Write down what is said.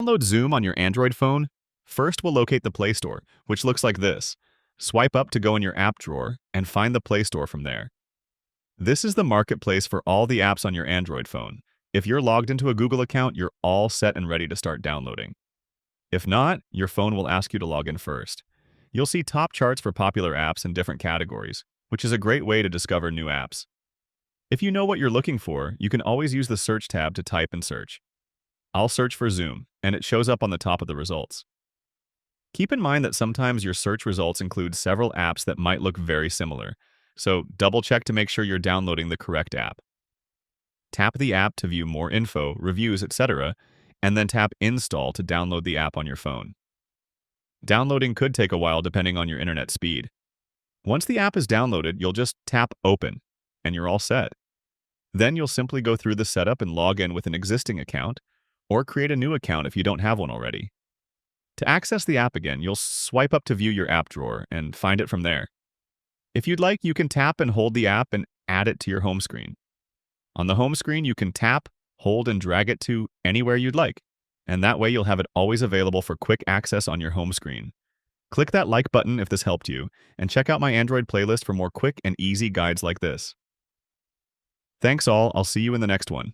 download Zoom on your Android phone, first we'll locate the Play Store, which looks like this. Swipe up to go in your app drawer and find the Play Store from there. This is the marketplace for all the apps on your Android phone. If you're logged into a Google account, you're all set and ready to start downloading. If not, your phone will ask you to log in first. You'll see top charts for popular apps in different categories, which is a great way to discover new apps. If you know what you're looking for, you can always use the Search tab to type and search. I'll search for Zoom, and it shows up on the top of the results. Keep in mind that sometimes your search results include several apps that might look very similar, so double-check to make sure you're downloading the correct app. Tap the app to view more info, reviews, etc., and then tap Install to download the app on your phone. Downloading could take a while depending on your internet speed. Once the app is downloaded, you'll just tap Open, and you're all set. Then you'll simply go through the setup and log in with an existing account, or create a new account if you don't have one already. To access the app again, you'll swipe up to view your app drawer and find it from there. If you'd like, you can tap and hold the app and add it to your home screen. On the home screen, you can tap, hold, and drag it to anywhere you'd like, and that way you'll have it always available for quick access on your home screen. Click that like button if this helped you, and check out my Android playlist for more quick and easy guides like this. Thanks all, I'll see you in the next one.